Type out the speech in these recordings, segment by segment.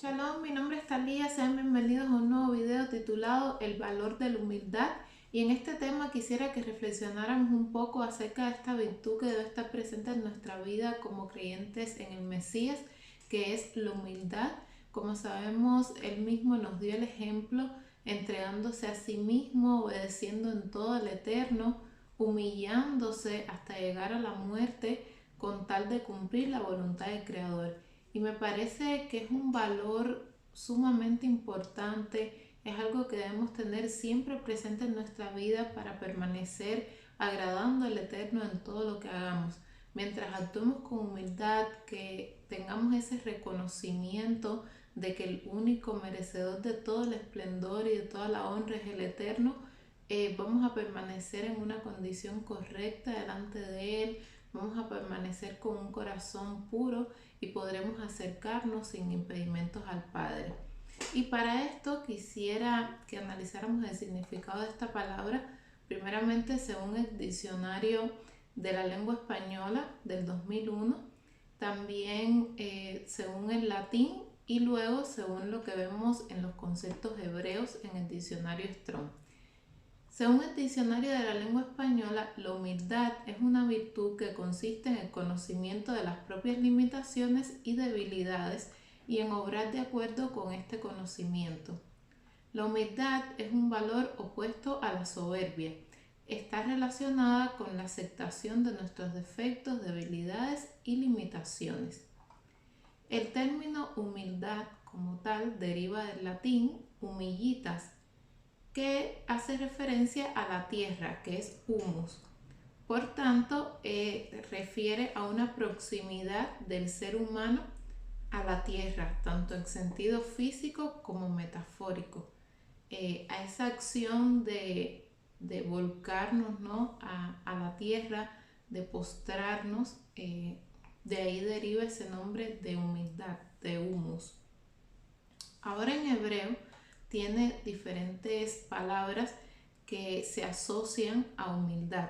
Shalom, mi nombre es Talía, sean bienvenidos a un nuevo video titulado El valor de la humildad. Y en este tema quisiera que reflexionáramos un poco acerca de esta virtud que debe estar presente en nuestra vida como creyentes en el Mesías, que es la humildad. Como sabemos, Él mismo nos dio el ejemplo entregándose a sí mismo, obedeciendo en todo al Eterno, humillándose hasta llegar a la muerte con tal de cumplir la voluntad del Creador. Y me parece que es un valor sumamente importante, es algo que debemos tener siempre presente en nuestra vida para permanecer agradando al Eterno en todo lo que hagamos. Mientras actuemos con humildad, que tengamos ese reconocimiento de que el único merecedor de todo el esplendor y de toda la honra es el Eterno, vamos a permanecer en una condición correcta delante de Él, vamos a permanecer con un corazón puro y podremos acercarnos sin impedimentos al Padre. Y para esto quisiera que analizáramos el significado de esta palabra, primeramente según el diccionario de la lengua española del 2001, también según el latín y luego según lo que vemos en los conceptos hebreos en el diccionario Strong. Según el diccionario de la lengua española, la humildad es una virtud que consiste en el conocimiento de las propias limitaciones y debilidades y en obrar de acuerdo con este conocimiento. La humildad es un valor opuesto a la soberbia. Está relacionada con la aceptación de nuestros defectos, debilidades y limitaciones. El término humildad como tal deriva del latín humillitas, que hace referencia a la tierra, que es humus. Por tanto, refiere a una proximidad del ser humano a la tierra, tanto en sentido físico como metafórico. A esa acción de volcarnos, ¿no?, a la tierra, de postrarnos, de ahí deriva ese nombre de humildad, de humus. Ahora en hebreo tiene diferentes palabras que se asocian a humildad.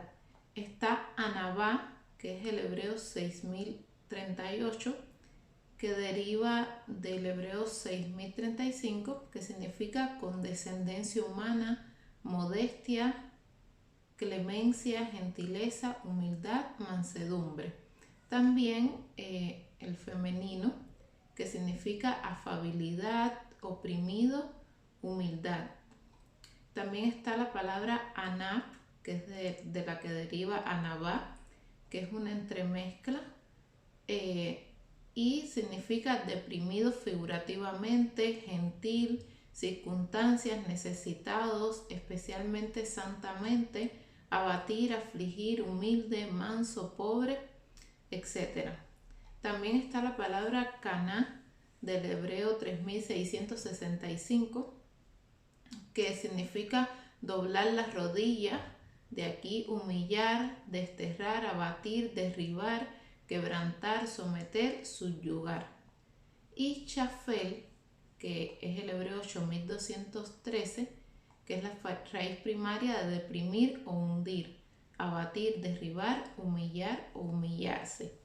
Está anabá, que es el hebreo 6038, que deriva del hebreo 6035, que significa condescendencia humana, modestia, clemencia, gentileza, humildad, mansedumbre. También el femenino, que significa afabilidad, oprimido, humildad. También está la palabra anab, que es de la que deriva anabá, que es una entremezcla, y significa deprimido figurativamente, gentil, circunstancias, necesitados, especialmente santamente, abatir, afligir, humilde, manso, pobre, etc. También está la palabra caná, del hebreo 3665, que significa doblar las rodillas, de aquí humillar, desterrar, abatir, derribar, quebrantar, someter, subyugar. Y chafel, que es el hebreo 8213, que es la raíz primaria de deprimir o hundir, abatir, derribar, humillar o humillarse.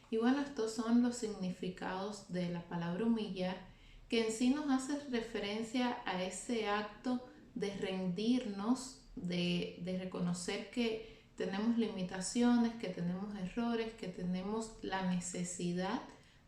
Y bueno, estos son los significados de la palabra humillar, que en sí nos hace referencia a ese acto de rendirnos, de reconocer que tenemos limitaciones, que tenemos errores, que tenemos la necesidad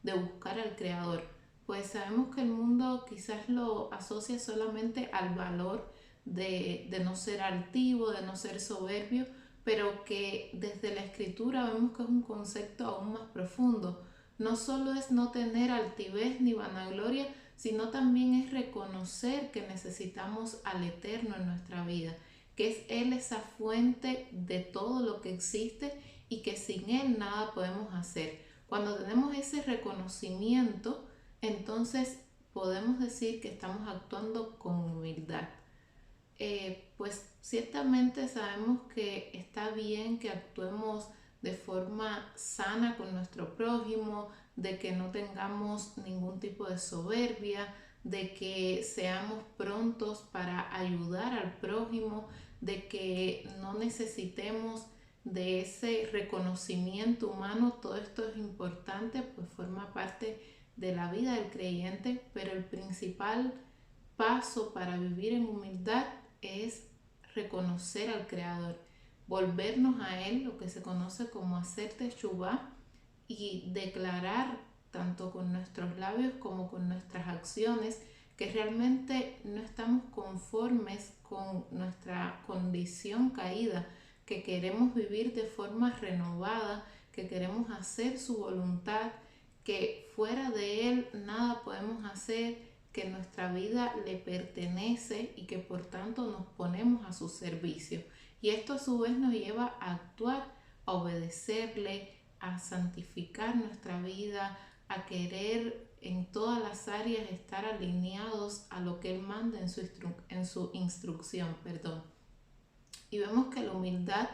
de buscar al Creador. Pues sabemos que el mundo quizás lo asocia solamente al valor de no ser altivo, de no ser soberbio, pero que desde la escritura vemos que es un concepto aún más profundo. No solo es no tener altivez ni vanagloria, sino también es reconocer que necesitamos al Eterno en nuestra vida, que es Él esa fuente de todo lo que existe y que sin Él nada podemos hacer. Cuando tenemos ese reconocimiento, entonces podemos decir que estamos actuando con humildad. Pues ciertamente sabemos que está bien que actuemos de forma sana con nuestro prójimo, de que no tengamos ningún tipo de soberbia, de que seamos prontos para ayudar al prójimo, de que no necesitemos de ese reconocimiento humano. Todo esto es importante, pues forma parte de la vida del creyente, pero el principal paso para vivir en humildad es reconocer al Creador, volvernos a Él, lo que se conoce como hacer teshuvá, y declarar tanto con nuestros labios como con nuestras acciones que realmente no estamos conformes con nuestra condición caída, que queremos vivir de forma renovada, que queremos hacer su voluntad, que fuera de Él nada podemos hacer, que nuestra vida le pertenece y que por tanto nos ponemos a su servicio. Y esto a su vez nos lleva a actuar, a obedecerle, a santificar nuestra vida, a querer en todas las áreas estar alineados a lo que Él manda en su instrucción. Y vemos que la humildad,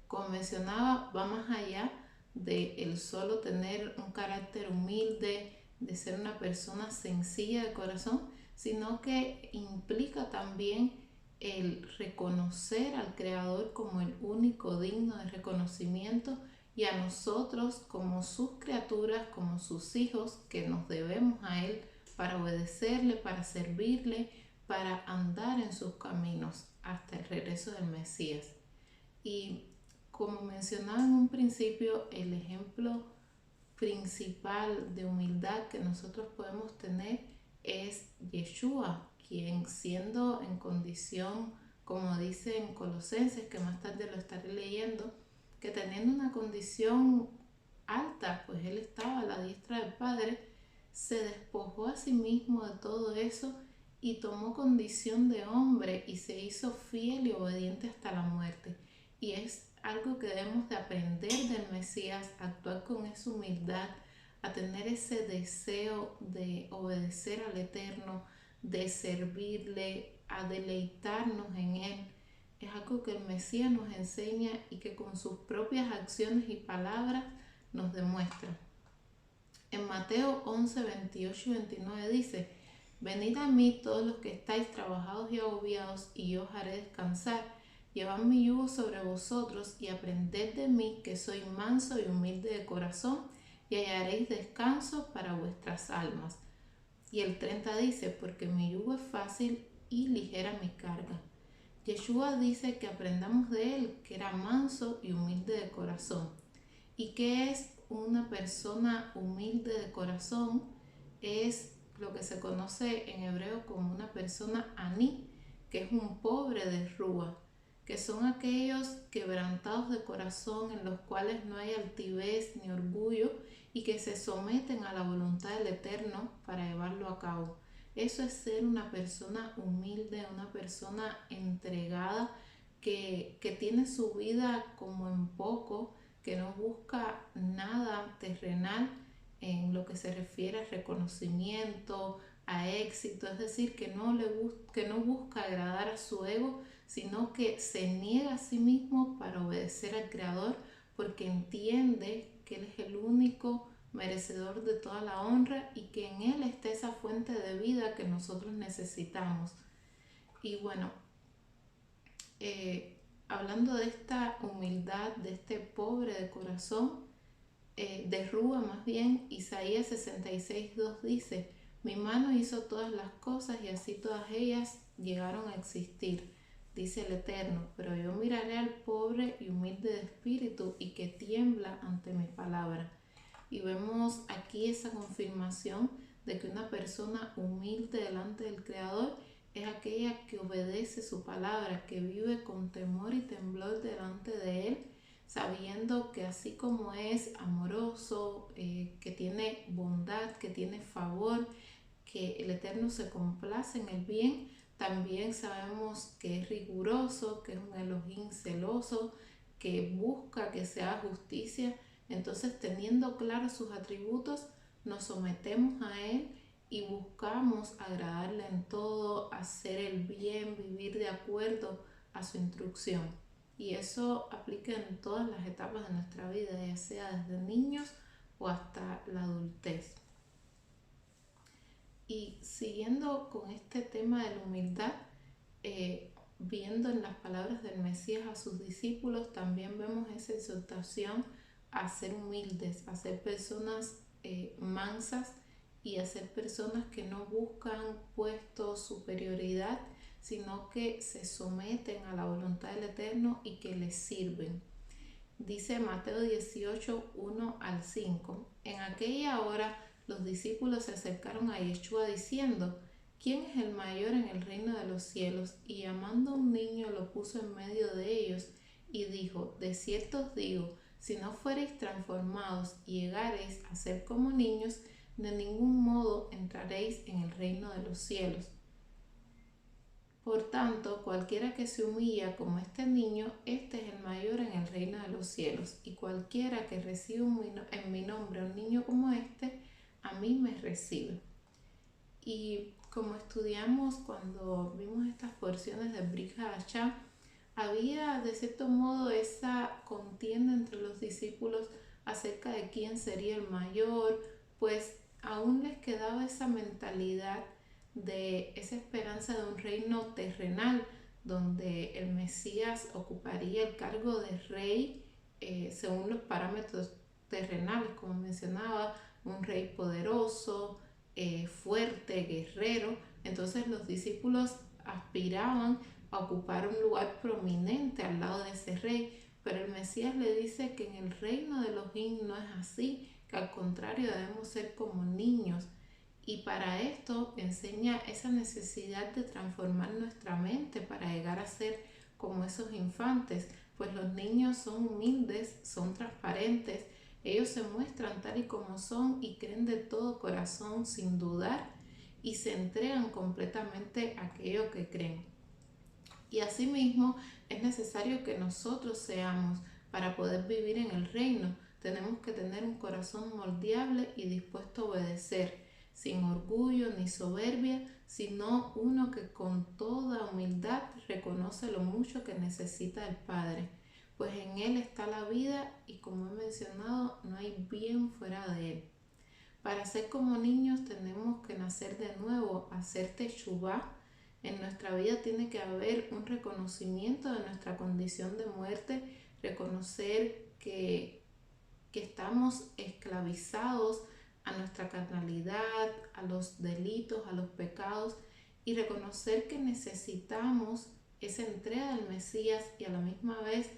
como mencionaba, va más allá de el solo tener un carácter humilde, de ser una persona sencilla de corazón, sino que implica también el reconocer al Creador como el único digno de reconocimiento y a nosotros como sus criaturas, como sus hijos, que nos debemos a Él para obedecerle, para servirle, para andar en sus caminos hasta el regreso del Mesías. Y como mencionaba en un principio, el ejemplo principal de humildad que nosotros podemos tener es Yeshua, quien siendo en condición, como dice en Colosenses, que más tarde lo estaré leyendo, que teniendo una condición alta, pues Él estaba a la diestra del Padre, se despojó a sí mismo de todo eso y tomó condición de hombre y se hizo fiel y obediente hasta la muerte. Y es algo que debemos de aprender del Mesías, a actuar con esa humildad, a tener ese deseo de obedecer al Eterno, de servirle, a deleitarnos en Él. Es algo que el Mesías nos enseña y que con sus propias acciones y palabras nos demuestra. En Mateo 11, 28 y 29 dice: venid a mí todos los que estáis trabajados y agobiados, y yo os haré descansar. Llevad mi yugo sobre vosotros y aprended de mí, que soy manso y humilde de corazón, y hallaréis descanso para vuestras almas. Y el 30 dice: porque mi yugo es fácil y ligera mi carga. Yeshua dice que aprendamos de Él, que era manso y humilde de corazón. ¿Y qué es una persona humilde de corazón? Es lo que se conoce en hebreo como una persona aní, que es un pobre de rúa, que son aquellos quebrantados de corazón, en los cuales no hay altivez ni orgullo y que se someten a la voluntad del Eterno para llevarlo a cabo. Eso es ser una persona humilde, una persona entregada, que tiene su vida como en poco, que no busca nada terrenal en lo que se refiere a reconocimiento, a éxito, es decir, que no busca agradar a su ego, sino que se niega a sí mismo para obedecer al Creador, porque entiende que Él es el único merecedor de toda la honra y que en Él está esa fuente de vida que nosotros necesitamos. Y bueno, hablando de esta humildad, de este pobre de corazón, de Rúa más bien, Isaías 66:2 dice: mi mano hizo todas las cosas y así todas ellas llegaron a existir, dice el Eterno, pero yo miraré al pobre y humilde de espíritu y que tiembla ante mi palabra. Y vemos aquí esa confirmación de que una persona humilde delante del Creador es aquella que obedece su palabra, que vive con temor y temblor delante de Él, sabiendo que así como es amoroso, que tiene bondad, que tiene favor, que el Eterno se complace en el bien, también sabemos que es riguroso, que es un Elohim celoso, que busca que se haga justicia. Entonces, teniendo claros sus atributos, nos sometemos a Él y buscamos agradarle en todo, hacer el bien, vivir de acuerdo a su instrucción. Y eso aplica en todas las etapas de nuestra vida, ya sea desde niños o hasta la adultez. Y siguiendo con este tema de la humildad, viendo en las palabras del Mesías a sus discípulos, también vemos esa exhortación a ser humildes, a ser personas mansas y a ser personas que no buscan puestos, superioridad, sino que se someten a la voluntad del Eterno y que les sirven. Dice Mateo 18, 1 al 5. En aquella hora los discípulos se acercaron a Yeshua diciendo: ¿Quién es el mayor en el reino de los cielos? Y llamando a un niño lo puso en medio de ellos y dijo: de cierto os digo, si no fuereis transformados y llegareis a ser como niños, de ningún modo entraréis en el reino de los cielos. Por tanto, cualquiera que se humilla como este niño, este es el mayor en el reino de los cielos. Y cualquiera que recibe en mi nombre a un niño como este, a mí me recibe. Y como estudiamos cuando vimos estas porciones de Brit Hadashah, había de cierto modo esa contienda entre los discípulos acerca de quién sería el mayor, pues aún les quedaba esa mentalidad de esa esperanza de un reino terrenal donde el Mesías ocuparía el cargo de rey según los parámetros terrenales, como mencionaba, un rey poderoso, fuerte, guerrero. Entonces los discípulos aspiraban a ocupar un lugar prominente al lado de ese rey, pero el Mesías le dice que en el reino de Elohim no es así, que al contrario debemos ser como niños. Y para esto enseña esa necesidad de transformar nuestra mente para llegar a ser como esos infantes, pues los niños son humildes, son transparentes, ellos se muestran tal y como son y creen de todo corazón sin dudar y se entregan completamente a aquello que creen. Y asimismo es necesario que nosotros seamos para poder vivir en el reino. Tenemos que tener un corazón moldeable y dispuesto a obedecer, sin orgullo ni soberbia, sino uno que con toda humildad reconoce lo mucho que necesita el Padre, pues en Él está la vida y, como he mencionado, no hay bien fuera de Él. Para ser como niños tenemos que nacer de nuevo, hacer teshuvá. En nuestra vida tiene que haber un reconocimiento de nuestra condición de muerte, reconocer que estamos esclavizados a nuestra carnalidad, a los delitos, a los pecados, y reconocer que necesitamos esa entrega del Mesías y a la misma vez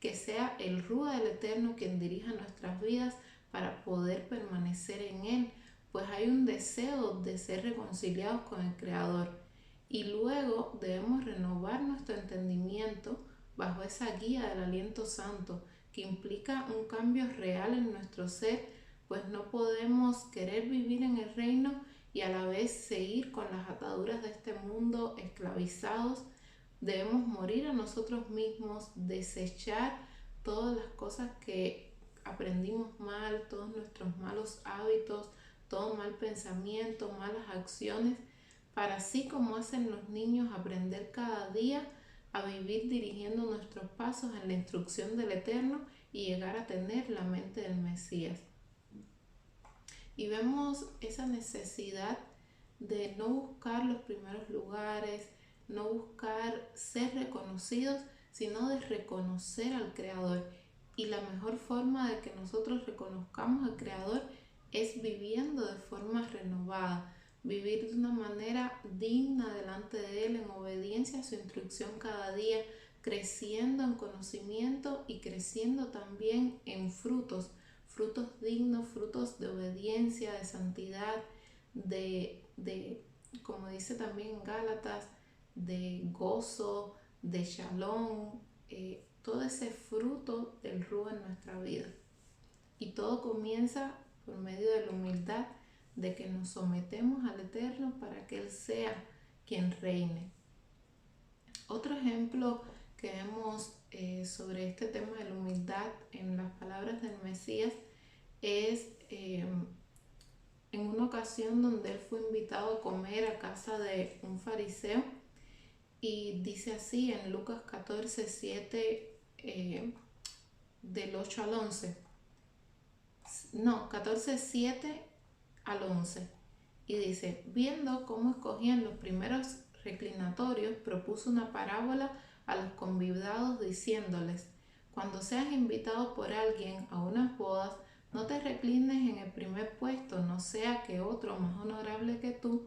que sea el Rúa del Eterno quien dirija nuestras vidas para poder permanecer en Él, pues hay un deseo de ser reconciliados con el Creador. Y luego debemos renovar nuestro entendimiento bajo esa guía del aliento santo que implica un cambio real en nuestro ser, pues no podemos querer vivir en el reino y a la vez seguir con las ataduras de este mundo esclavizados. Debemos morir a nosotros mismos, desechar todas las cosas que aprendimos mal, todos nuestros malos hábitos, todo mal pensamiento, malas acciones, para así como hacen los niños aprender cada día a vivir dirigiendo nuestros pasos en la instrucción del Eterno y llegar a tener la mente del Mesías. Y vemos esa necesidad de no buscar los primeros lugares, no buscar ser reconocidos, sino de reconocer al Creador. Y la mejor forma de que nosotros reconozcamos al Creador es viviendo de forma renovada, vivir de una manera digna delante de Él, en obediencia a su instrucción cada día, creciendo en conocimiento y creciendo también en frutos, frutos dignos, frutos de obediencia, de santidad, como dice también en Gálatas, de gozo, de shalom, todo ese fruto del Rúa en nuestra vida. Y todo comienza por medio de la humildad, de que nos sometemos al Eterno para que Él sea quien reine. Otro ejemplo que vemos sobre este tema de la humildad en las palabras del Mesías es en una ocasión donde él fue invitado a comer a casa de un fariseo, y dice así en Lucas 14, 7, del 8 al 11. No, 14, 7 al 11. Y dice: viendo cómo escogían los primeros reclinatorios, propuso una parábola a los convidados diciéndoles: cuando seas invitados por alguien a unas bodas, No te reclines en el primer puesto, no sea que otro más honorable que tú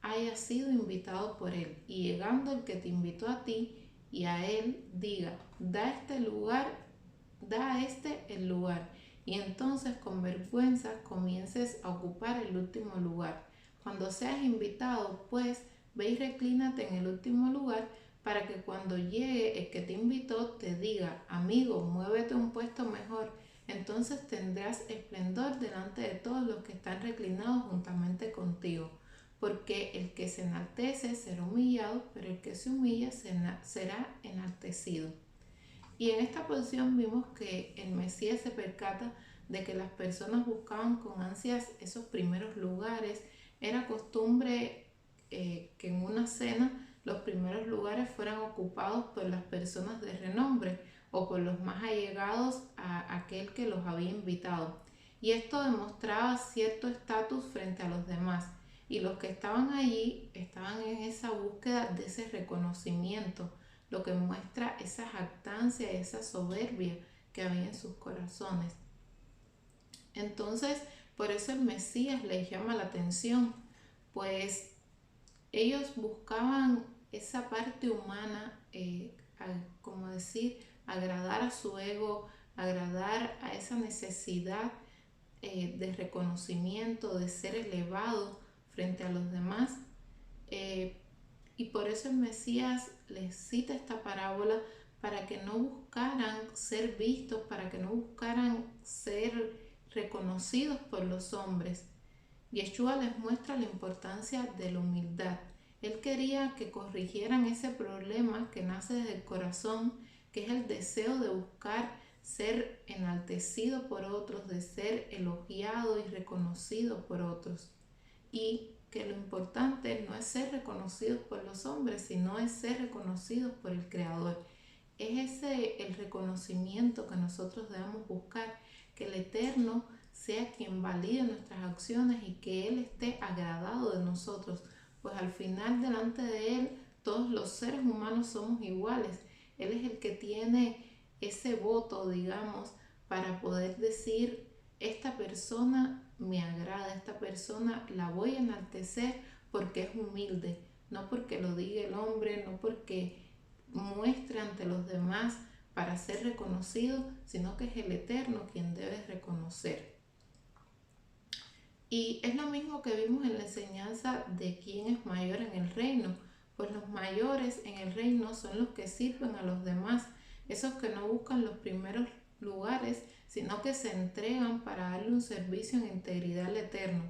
haya sido invitado por él, y llegando el que te invitó a ti y a él diga, da a este el lugar, y entonces con vergüenza comiences a ocupar el último lugar. Cuando seas invitado, pues ve y reclínate en el último lugar, para que cuando llegue el que te invitó te diga, amigo, muévete a un puesto mejor. Entonces tendrás esplendor delante de todos los que están reclinados juntamente contigo. Porque el que se enaltece será humillado, pero el que se humilla será enaltecido. Y en esta posición vimos que el Mesías se percata de que las personas buscaban con ansias esos primeros lugares. Era costumbre que en una cena los primeros lugares fueran ocupados por las personas de renombre o por los más allegados a aquel que los había invitado. Y esto demostraba cierto estatus frente a los demás. Y los que estaban allí estaban en esa búsqueda de ese reconocimiento, lo que muestra esa jactancia y esa soberbia que había en sus corazones. Entonces, por eso el Mesías les llama la atención, pues ellos buscaban esa parte humana, como decir, agradar a su ego, agradar a esa necesidad de reconocimiento, de ser elevado frente a los demás. eh, y por eso el Mesías les cita esta parábola para que no buscaran ser vistos, para que no buscaran ser reconocidos por los hombres. Yeshua les muestra la importancia de la humildad. Él quería que corrigieran ese problema que nace desde el corazón, que es el deseo de buscar ser enaltecido por otros, de ser elogiado y reconocido por otros. Y que lo importante no es ser reconocidos por los hombres, sino es ser reconocidos por el Creador. Es ese el reconocimiento que nosotros debemos buscar, que el Eterno sea quien valide nuestras acciones y que Él esté agradado de nosotros, pues al final delante de Él todos los seres humanos somos iguales. Él es el que tiene ese voto, digamos, para poder decir, esta persona me agrada, esta persona la voy a enaltecer porque es humilde, no porque lo diga el hombre, no porque muestre ante los demás para ser reconocido, sino que es el Eterno quien debe reconocer. Y es lo mismo que vimos en la enseñanza de quién es mayor en el reino, pues los mayores en el reino son los que sirven a los demás, esos que no buscan los primeros lugares, sino que se entregan para darle un servicio en integridad al Eterno.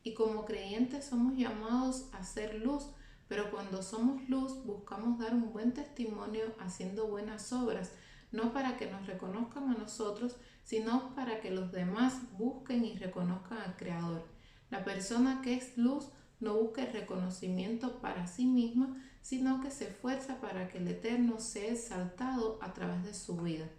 Y como creyentes somos llamados a ser luz, pero cuando somos luz buscamos dar un buen testimonio haciendo buenas obras, no para que nos reconozcan a nosotros, sino para que los demás busquen y reconozcan al Creador. La persona que es luz no busca el reconocimiento para sí misma, sino que se esfuerza para que el Eterno sea exaltado a través de su vida.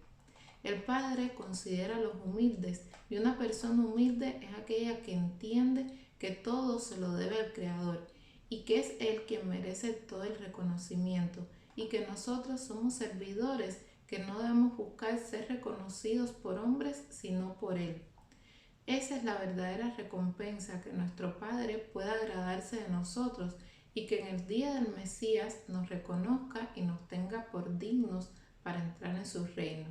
El Padre considera a los humildes, y una persona humilde es aquella que entiende que todo se lo debe al Creador y que es Él quien merece todo el reconocimiento, y que nosotros somos servidores que no debemos buscar ser reconocidos por hombres, sino por Él. Esa es la verdadera recompensa, que nuestro Padre pueda agradarse de nosotros y que en el día del Mesías nos reconozca y nos tenga por dignos para entrar en su reino.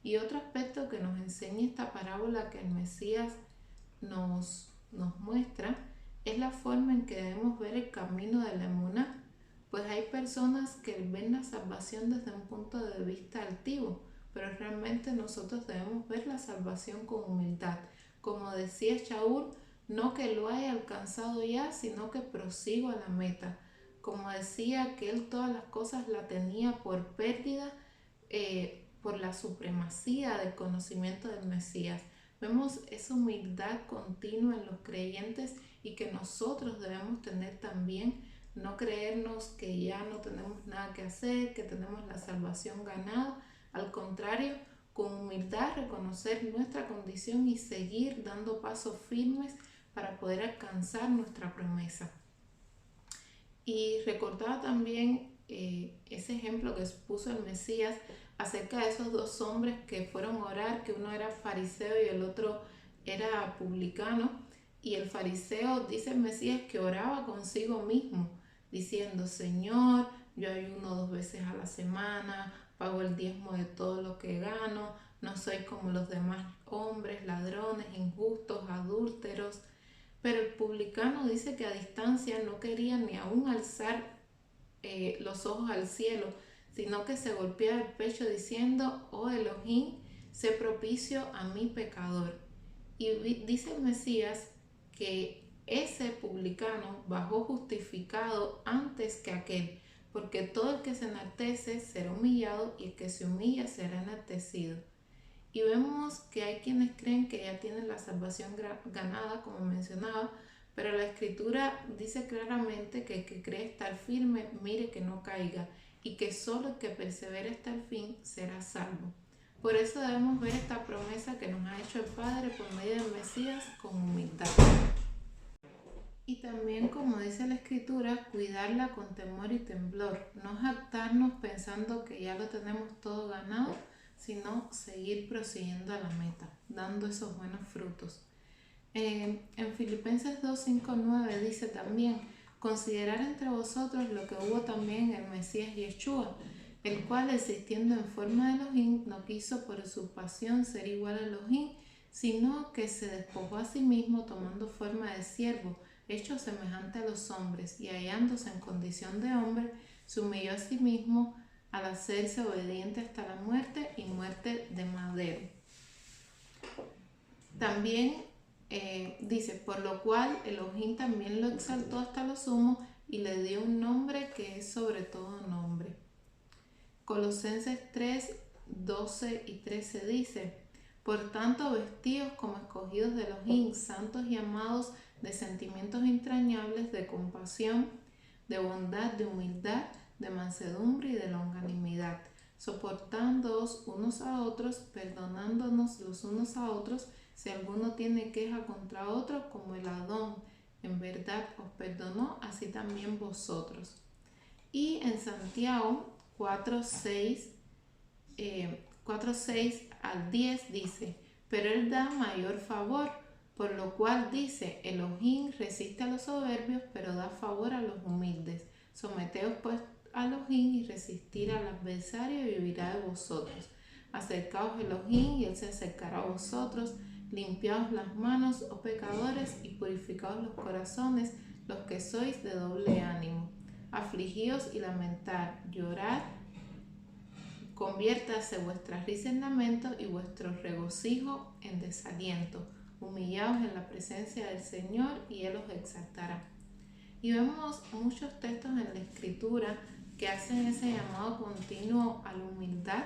Y otro aspecto que nos enseña esta parábola que el Mesías nos muestra es la forma en que debemos ver el camino de la emuná, pues hay personas que ven la salvación desde un punto de vista altivo, pero realmente nosotros debemos ver la salvación con humildad. Como decía Shaul, no que lo haya alcanzado ya, sino que prosigo a la meta. Como decía que él todas las cosas la tenía por pérdida, por la supremacía del conocimiento del Mesías. Vemos esa humildad continua en los creyentes y que nosotros debemos tener también, no creernos que ya no tenemos nada que hacer, que tenemos la salvación ganada. Al contrario, con humildad reconocer nuestra condición y seguir dando pasos firmes para poder alcanzar nuestra promesa. Y recordaba también ese ejemplo que puso el Mesías acerca de esos dos hombres que fueron a orar, que uno era fariseo y el otro era publicano. Y el fariseo, dice el Mesías, que oraba consigo mismo, diciendo: Señor, yo ayuno 2 veces a la semana, pago el diezmo de todo lo que gano, no soy como los demás hombres, ladrones, injustos, adúlteros. Pero el publicano dice que a distancia no quería ni aún alzar los ojos al cielo, sino que se golpeaba el pecho diciendo: Oh Elohim, sé propicio a mi pecador. Y dice el Mesías que ese publicano bajó justificado antes que aquel, porque todo el que se enaltece será humillado y el que se humilla será enaltecido. Y vemos que hay quienes creen que ya tienen la salvación ganada, como mencionaba, pero la escritura dice claramente que el que cree estar firme, mire que no caiga, y que solo el que persevere hasta el fin será salvo. Por eso debemos ver esta promesa que nos ha hecho el Padre por medio del Mesías con humildad. Y también, como dice la escritura, cuidarla con temor y temblor, no jactarnos pensando que ya lo tenemos todo ganado, sino seguir prosiguiendo a la meta, dando esos buenos frutos. En Filipenses 2, 5, 9 dice también: considerar entre vosotros lo que hubo también en el Mesías Yeshua, el cual, existiendo en forma de Elohim, no quiso por usurpación ser igual a Elohim, sino que se despojó a sí mismo, tomando forma de siervo, hecho semejante a los hombres, y hallándose en condición de hombre, se humilló a sí mismo al hacerse obediente hasta la muerte y muerte de madero. También dice: por lo cual Elohim también lo exaltó hasta lo sumo y le dio un nombre que es sobre todo nombre. Colosenses 3, 12 y 13 dice: por tanto, vestidos como escogidos de Elohim, santos y amados, de sentimientos entrañables, de compasión, de bondad, de humildad, de mansedumbre y de longanimidad, soportándoos unos a otros, perdonándonos los unos a otros, si alguno tiene queja contra otro, como el Adón en verdad os perdonó, así también vosotros. Y en Santiago 4:6 al 10 dice: pero él da mayor favor, por lo cual dice: Elohim resiste a los soberbios, pero da favor a los humildes. Someteos pues a Elohim y resistir al adversario y vivirá de vosotros. Acercaos a Elohim y él se acercará a vosotros. Limpiaos las manos, oh pecadores, y purificaos los corazones, los que sois de doble ánimo. Afligíos y lamentad, llorad. Conviértase vuestra risa en lamento y vuestro regocijo en desaliento. Humillaos en la presencia del Señor y Él os exaltará. Y vemos muchos textos en la Escritura que hacen ese llamado continuo a la humildad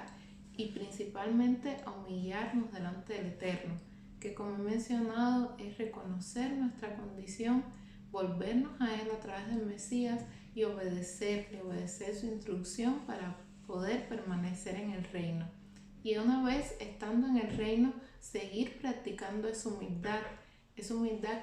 y principalmente a humillarnos delante del Eterno, que, como he mencionado, es reconocer nuestra condición, volvernos a Él a través del Mesías y obedecerle, obedecer su instrucción para poder permanecer en el reino. Y una vez estando en el reino, seguir practicando esa humildad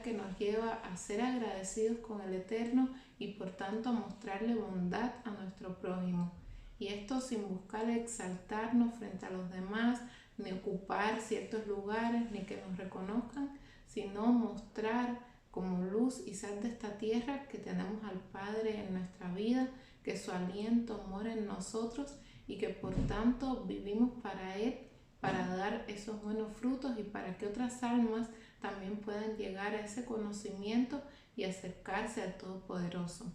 que nos lleva a ser agradecidos con el Eterno y por tanto a mostrarle bondad a nuestro prójimo. Y esto sin buscar exaltarnos frente a los demás, ni ocupar ciertos lugares, ni que nos reconozcan, sino mostrar como luz y sal de esta tierra que tenemos al Padre en nuestra vida, que su aliento mora en nosotros y que por tanto vivimos para Él, para dar esos buenos frutos y para que otras almas también puedan llegar a ese conocimiento y acercarse al Todopoderoso.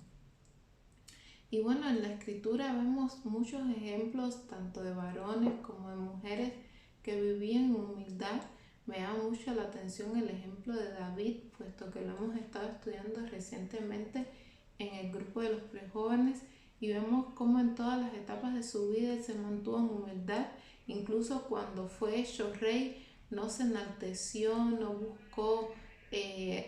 Y bueno, en la Escritura vemos muchos ejemplos tanto de varones como de mujeres que vivían en humildad. Me llama mucho la atención el ejemplo de David, puesto que lo hemos estado estudiando recientemente en el grupo de los prejóvenes, y vemos cómo en todas las etapas de su vida él se mantuvo en humildad. Incluso cuando fue hecho rey, no se enalteció, no buscó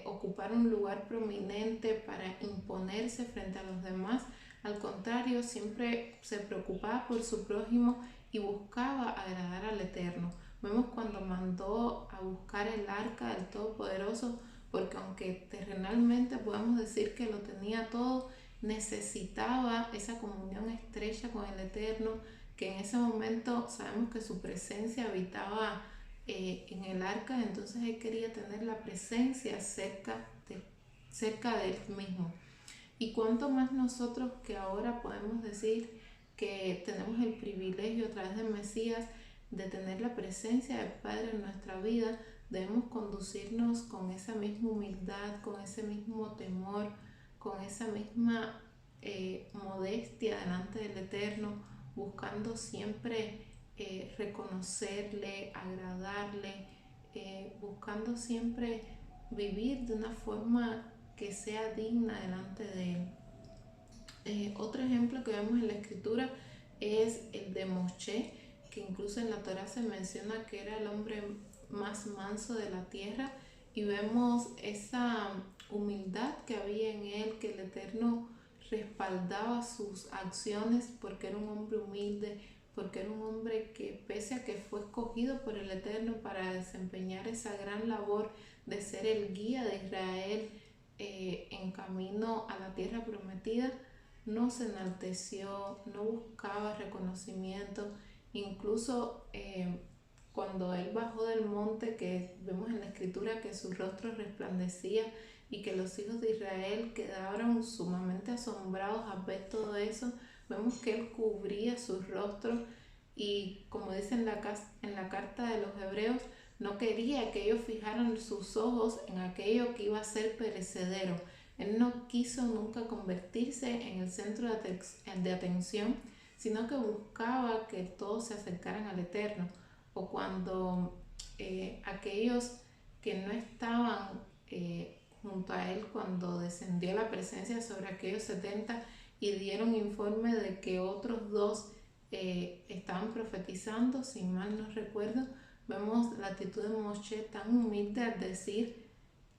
ocupar un lugar prominente para imponerse frente a los demás. Al contrario, siempre se preocupaba por su prójimo y buscaba agradar al Eterno. Vemos cuando mandó a buscar el arca del Todopoderoso, porque aunque terrenalmente podemos decir que lo tenía todo, necesitaba esa comunión estrecha con el Eterno, que en ese momento sabemos que su presencia habitaba en el arca, entonces él quería tener la presencia cerca de él mismo. Y cuánto más nosotros que ahora podemos decir que tenemos el privilegio a través del Mesías de tener la presencia del Padre en nuestra vida, debemos conducirnos con esa misma humildad, con ese mismo temor, con esa misma modestia delante del Eterno, buscando siempre reconocerle, agradarle, buscando siempre vivir de una forma que sea digna delante de Él. Otro ejemplo que vemos en la escritura es el de Moshe, que incluso en la Torá se menciona que era el hombre más manso de la tierra, y vemos esa humildad que había en él, que el Eterno respaldaba sus acciones porque era un hombre humilde, porque era un hombre que pese a que fue escogido por el Eterno para desempeñar esa gran labor de ser el guía de Israel en camino a la tierra prometida, no se enalteció, no buscaba reconocimiento, incluso cuando él bajó del monte, que vemos en la escritura que su rostro resplandecía y que los hijos de Israel quedaron sumamente asombrados al ver todo eso, vemos que él cubría su rostro y, como dice en la carta de los Hebreos, no quería que ellos fijaran sus ojos en aquello que iba a ser perecedero. Él no quiso nunca convertirse en el centro de atención, sino que buscaba que todos se acercaran al Eterno. O cuando aquellos que no estaban junto a él cuando descendió la presencia sobre aquellos 70 y dieron informe de que otros dos estaban profetizando, si mal no recuerdo, vemos la actitud de Moshe tan humilde al decir: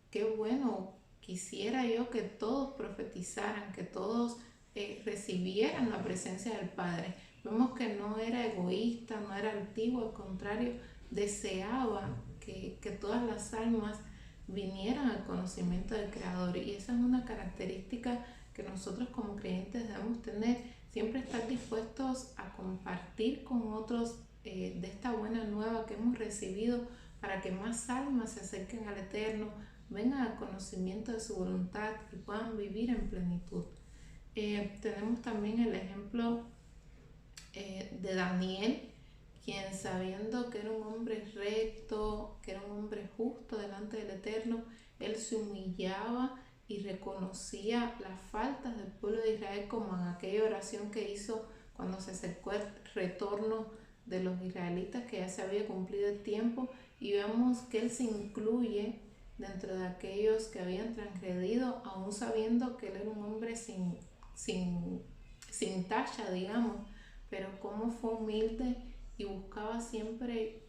qué bueno, quisiera yo que todos profetizaran, que todos recibieran la presencia del Padre. Vemos que no era egoísta, no era altivo, al contrario, deseaba que todas las almas vinieran al conocimiento del Creador. Y esa es una característica que nosotros como creyentes debemos tener, siempre estar dispuestos a compartir con otros de esta buena nueva que hemos recibido, para que más almas se acerquen al Eterno, vengan al conocimiento de su voluntad y puedan vivir en plenitud. Tenemos también el ejemplo de Daniel, quien, sabiendo que era un hombre recto, que era un hombre justo delante del Eterno, él se humillaba y reconocía las faltas del pueblo de Israel, como en aquella oración que hizo cuando se acercó el retorno de los israelitas, que ya se había cumplido el tiempo, y vemos que él se incluye dentro de aquellos que habían transgredido, aún sabiendo que él era un hombre sin talla, digamos, pero cómo fue humilde y buscaba siempre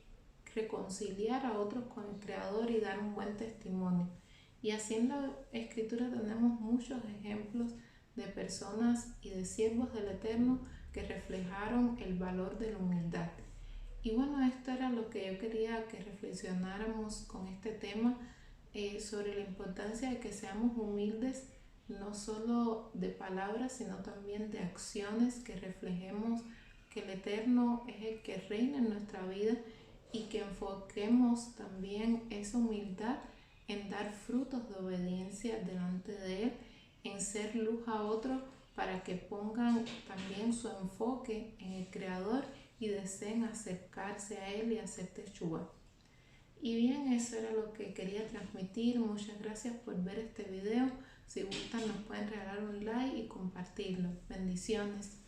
reconciliar a otros con el Creador y dar un buen testimonio. Y así en la Escritura tenemos muchos ejemplos de personas y de siervos del Eterno que reflejaron el valor de la humildad. Y bueno, esto era lo que yo quería que reflexionáramos con este tema, sobre la importancia de que seamos humildes, no solo de palabras, sino también de acciones, que reflejemos que el Eterno es el que reina en nuestra vida, y que enfoquemos también esa humildad en dar frutos de obediencia delante de Él, en ser luz a otros para que pongan también su enfoque en el Creador y deseen acercarse a Él y hacer teshuva. Y bien, eso era lo que quería transmitir. Muchas gracias por ver este video. Si gustan, nos pueden regalar un like y compartirlo. Bendiciones.